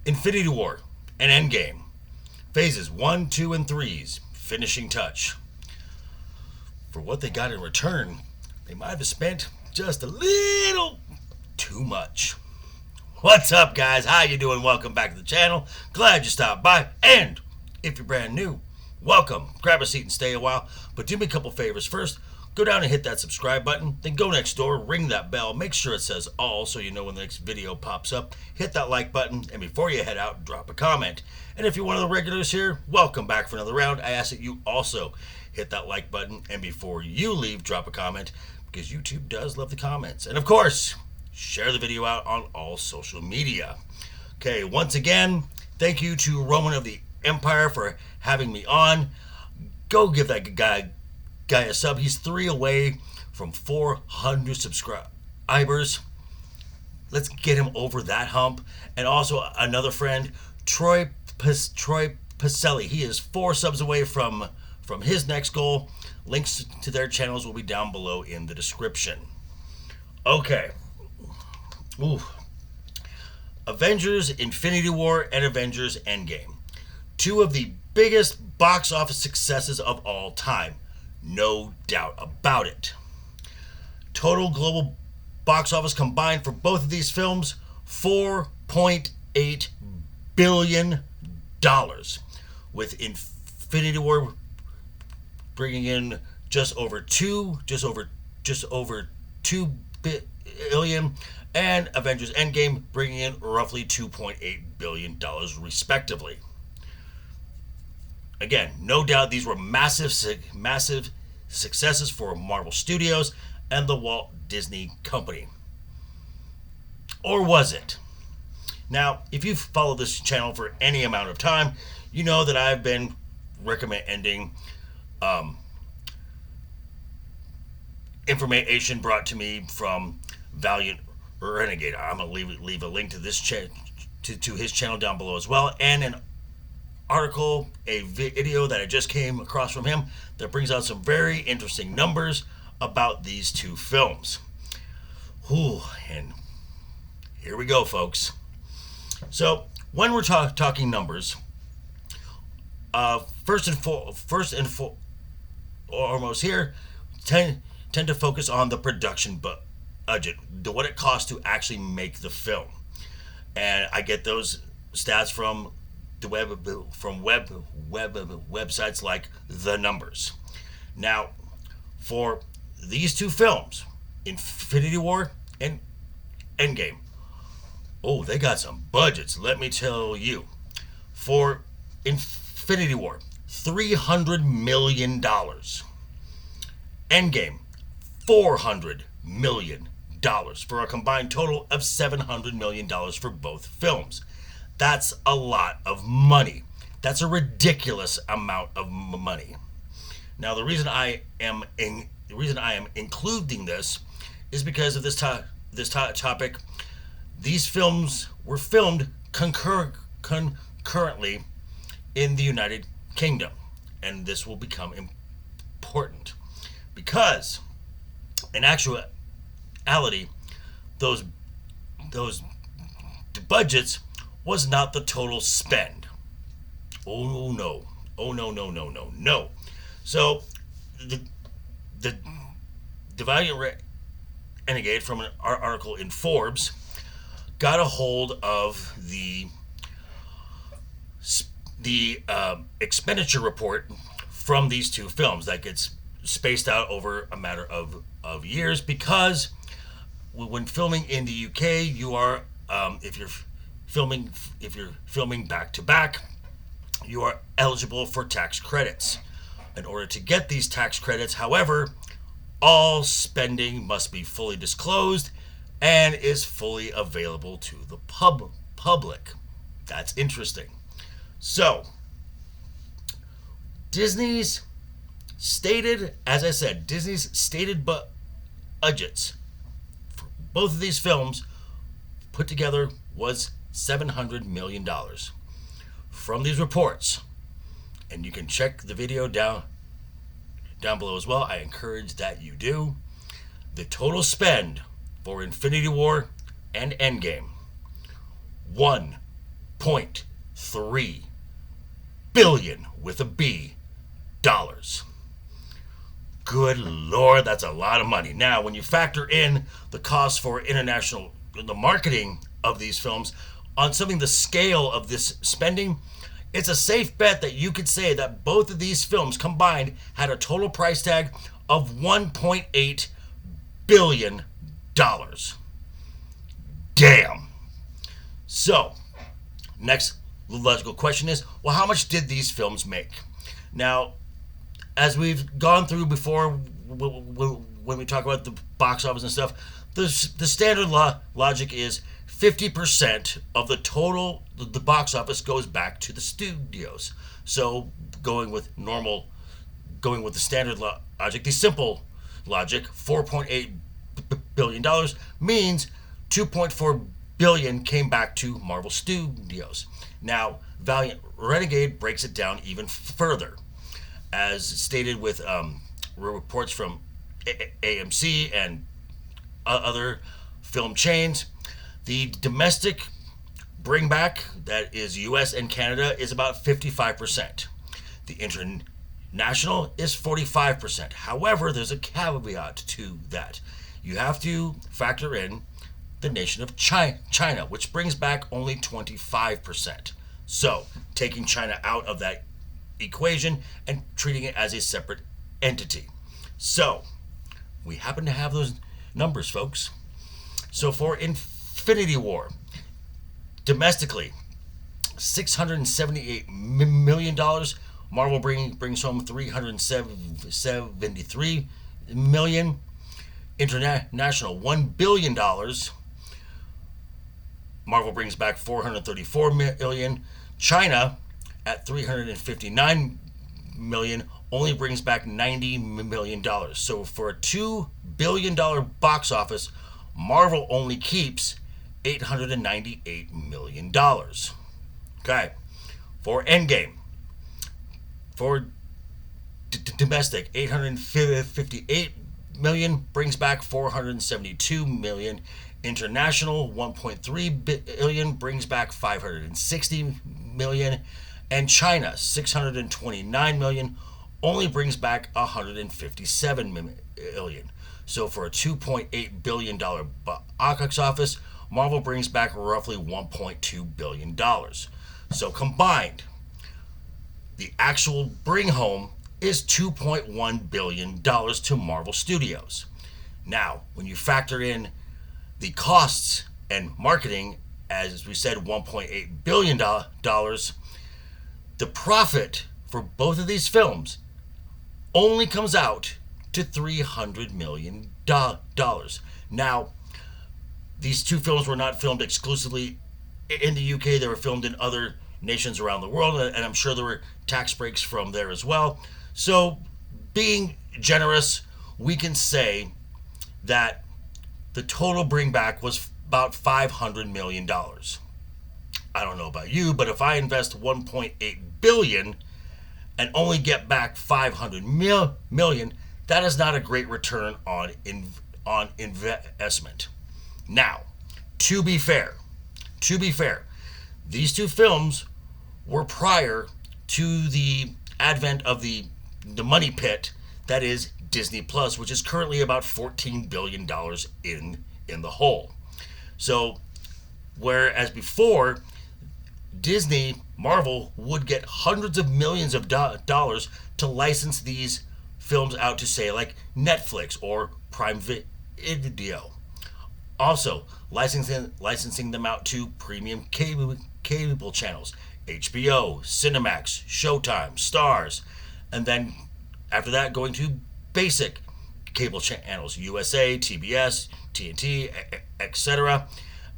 Infinity War and Endgame. Phases 1, 2, and 3's finishing touch. For what they got in return, they might have spent just a little too much. What's up, guys? How you doing? Welcome back to the channel. Glad you stopped by. And if you're brand new, welcome. Grab a seat and stay a while. But do me a couple favors. First, go down and hit that subscribe button. Then go next door, ring that bell. Make sure it says all so you know when the next video pops up. Hit that like button. And before you head out, drop a comment. And if you're one of the regulars here, welcome back for another round. I ask that you also hit that like button. And before you leave, drop a comment, because YouTube does love the comments. And of course, share the video out on all social media. Okay, once again, thank you to Roman of the Empire for having me on. Go give that guy a sub. He's 3 away from 400 subscribers. Let's get him over that hump. And also another friend, Troy Pacelli. He is 4 subs away from his next goal. Links to their channels will be down below in the description. Okay. Ooh. Avengers Infinity War and Avengers Endgame. 2 of the biggest box office successes of all time. No doubt about it. Total global box office combined for both of these films, $4.8 billion. With Infinity War bringing in just over 2 billion, and Avengers Endgame bringing in roughly $2.8 billion respectively. Again, no doubt these were massive successes for Marvel Studios and the Walt Disney Company. Or was it? Now, if you've followed this channel for any amount of time, you know that I've been recommending information brought to me from Valiant Renegade. I'm going to leave a link to this to his channel down below as well, and an article, a video that I just came across from him that brings out some very interesting numbers about these 2 films. Whew, and here we go, folks. So when we're talking numbers, first and foremost here, tend to focus on the production budget, what it costs to actually make the film. And I get those stats from the websites like The Numbers. Now, for these 2 films, Infinity War and Endgame, oh, they got some budgets, let me tell you. For Infinity War, $300 million. Endgame, $400 million, for a combined total of $700 million for both films. That's a lot of money. That's a ridiculous amount of money. Now, the reason I am including this is because of this topic. These films were filmed concurrently in the United Kingdom, and this will become important because, in actuality, those budgets was not the total spend. Oh no. So the Valiant Renegade, from an article in Forbes, got a hold of the expenditure report from these 2 films that gets spaced out over a matter of years, because when filming in the UK, you are if you're filming back to back, you are eligible for tax credits. In order to get these tax credits, however, all spending must be fully disclosed and is fully available to the public. That's interesting. So, Disney's stated budgets for both of these films put together was $700 million. From these reports, and you can check the video down below as well, I encourage that you do, the total spend for Infinity War and Endgame, $1.3 billion with a B dollars. Good Lord, that's a lot of money. Now, when you factor in the cost for the marketing of these films on something the scale of this spending, it's a safe bet that you could say that both of these films combined had a total price tag of $1.8 billion. Damn. So, next logical question is, well, how much did these films make? Now, as we've gone through before, when we talk about the box office and stuff, the standard logic is 50% of the total, the box office goes back to the studios. So going with the standard logic, the simple logic, $4.8 billion means $2.4 billion came back to Marvel Studios. Now, Valiant Renegade breaks it down even further. As stated with reports from AMC and other film chains, the domestic bringback, that is US and Canada, is about 55%. The international is 45%. However, there's a caveat to that. You have to factor in the nation of China, which brings back only 25%. So, taking China out of that equation and treating it as a separate entity. So, we happen to have those numbers, folks. So for Infinity War, domestically, $678 million. Marvel brings home $373 million. International, $1 billion. Marvel brings back $434 million. China, at $359 million, only brings back $90 million. So for a $2 billion box office, Marvel only keeps $898 million. Okay. For Endgame, for domestic, $858 million, brings back $472 million. International, $1.3 billion, brings back $560 million. And China, $629 million, only brings back $157 million. So for a $2.8 billion box office, Marvel brings back roughly $1.2 billion. So combined, the actual bring home is $2.1 billion to Marvel Studios. Now, when you factor in the costs and marketing, as we said, $1.8 billion, the profit for both of these films only comes out to $300 million. Now, these two films were not filmed exclusively in the UK. They were filmed in other nations around the world, and I'm sure there were tax breaks from there as well. So, being generous, we can say that the total bringback was about $500 million. I don't know about you, but if I invest $1.8 billion and only get back $500 million, that is not a great return on investment. Now, to be fair, these two films were prior to the advent of the money pit that is Disney Plus, which is currently about $14 billion in the hole. So, whereas before, Marvel would get hundreds of millions of dollars to license these films out to, say, like Netflix or Prime Video. Also, licensing them out to premium cable channels, HBO, Cinemax, Showtime, Stars, and then after that going to basic cable channels, USA, TBS, TNT, etc.,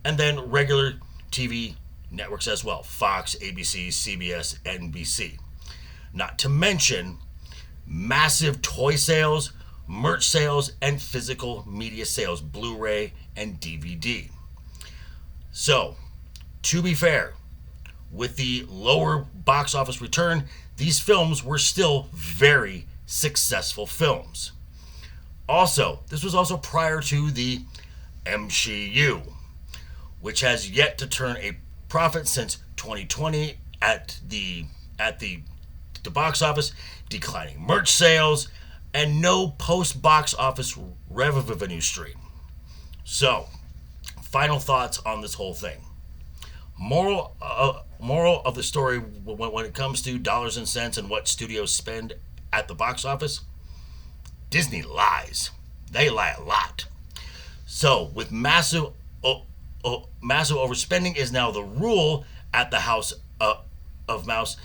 and then regular TV networks as well, Fox, ABC, CBS, NBC. Not to mention massive toy sales, merch sales, and physical media sales, Blu-ray and DVD. So, to be fair, with the lower box office return, these films were still very successful films. Also, this was also prior to the MCU, which has yet to turn a profit since 2020 at the box office, declining merch sales, and no post-box office revenue stream. So, final thoughts on this whole thing. Moral of the story when it comes to dollars and cents and what studios spend at the box office, Disney lies. They lie a lot. So, with massive overspending is now the rule at the House of Mouse.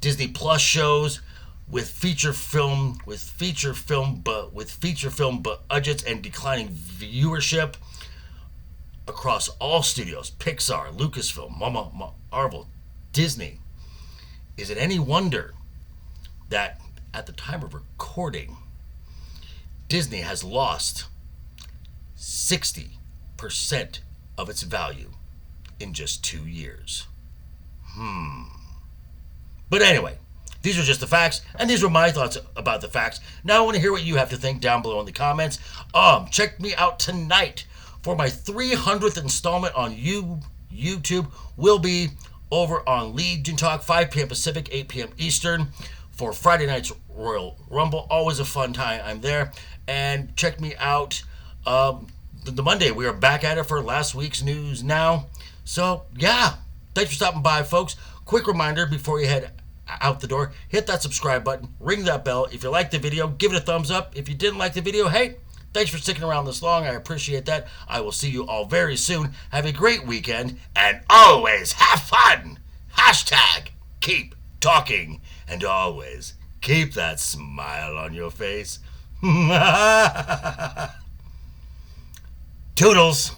Disney Plus shows with feature film budgets and declining viewership across all studios, Pixar, Lucasfilm, Marvel, Disney. Is it any wonder that at the time of recording, Disney has lost 60% of its value in just 2 years? But anyway, these are just the facts, and these were my thoughts about the facts. Now I want to hear what you have to think down below in the comments. Check me out tonight for my 300th installment on YouTube. Will be over on Legion Talk, 5 p.m. Pacific, 8 p.m. Eastern, for Friday night's Royal Rumble. Always a fun time. I'm there. And check me out the Monday. We are back at it for last week's news now. So, yeah. Thanks for stopping by, folks. Quick reminder before you head out the door, hit that subscribe button, ring that bell. If you liked the video, give it a thumbs up. If you didn't like the video, hey, thanks for sticking around this long. I appreciate that. I will see you all very soon. Have a great weekend, and always have fun. Hashtag keep talking, and always keep that smile on your face. Toodles.